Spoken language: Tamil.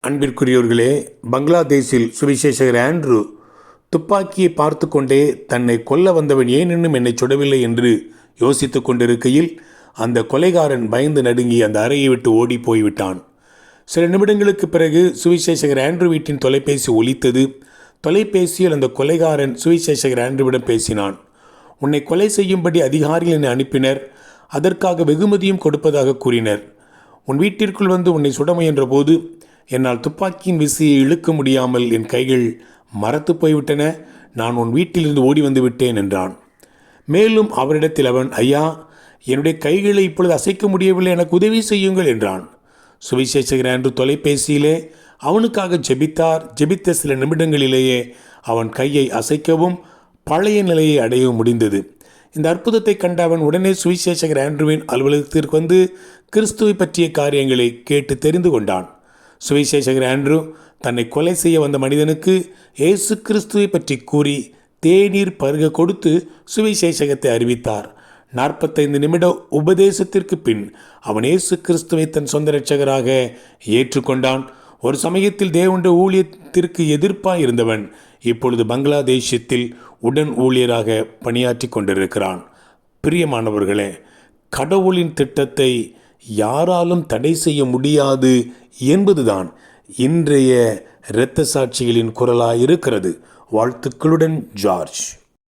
அன்பிற்குரியவர்களே, பங்களாதேஷில் சுவிசேஷகர் ஆண்ட்ரூ துப்பாக்கியை பார்த்து கொண்டே தன்னை கொல்ல வந்தவன் ஏன் இன்னும் என்னை சுடவில்லை என்று யோசித்து கொண்டிருக்கையில் அந்த கொலைகாரன் பயந்து நடுங்கி அந்த அறையை விட்டு ஓடி போய்விட்டான். சில நிமிடங்களுக்கு பிறகு சுவிசேஷகர் ஆண்ட்ரூ வீட்டின் தொலைபேசி ஒலித்தது. தொலைபேசியில் அந்த கொலைகாரன் சுவிசேஷகர் ஆண்ட்ரூவிடம் பேசினான். உன்னை கொலை செய்யும்படி அதிகாரிகள் என்னை அனுப்பினர். அதற்காக வெகுமதியும் கொடுப்பதாக கூறினர். உன் வீட்டிற்குள் வந்து உன்னை சுட முயன்ற போது என்னால் துப்பாக்கியின் விசையை இழுக்க முடியாமல் என் கைகள் மரத்து போய்விட்டன. நான் உன் வீட்டிலிருந்து ஓடி வந்து விட்டேன் என்றான். மேலும் அவரிடத்தில் அவன், ஐயா, என்னுடைய கைகளை இப்பொழுது அசைக்க முடியவில்லை, எனக்கு உதவி செய்யுங்கள் என்றான். சுவிசேஷகர் ஆண்ட்ரூ தொலைபேசியிலே அவனுக்காக ஜெபித்தார். ஜெபித்த சில நிமிடங்களிலேயே அவன் கையை அசைக்கவும் பழைய நிலையை அடையவும் முடிந்தது. இந்த அற்புதத்தை கண்ட அவன் உடனே சுவிசேஷகர் ஆண்ட்ரூவின் அலுவலகத்திற்கு வந்து கிறிஸ்துவை பற்றிய காரியங்களை கேட்டு தெரிந்து கொண்டான். சுவிசேஷகர் ஆண்ட்ரூ தன்னை கொலை செய்ய வந்த மனிதனுக்கு இயேசு கிறிஸ்துவை பற்றி கூறி தேநீர் பருக கொடுத்து சுவிசேஷகத்தை அறிவித்தார். 45 நிமிட உபதேசத்திற்கு பின் அவன் இயேசு கிறிஸ்துவை தன் சொந்த இரட்சகராக ஏற்றுக்கொண்டான். ஒரு சமயத்தில் தேவனுடைய ஊழியத்திற்கு எதிர்ப்பாக இருந்தவன் இப்பொழுது பங்களாதேஷத்தில் உடன் ஊழியராக பணியாற்றி கொண்டிருக்கிறான். பிரியமானவர்களே, கடவுளின் திட்டத்தை யாராலும் தடை செய்ய முடியாது என்பதுதான் இன்றைய இரத்த சாட்சிகளின் குரலாயிருக்கிறது. வாழ்த்துக்களுடன் ஜார்ஜ்.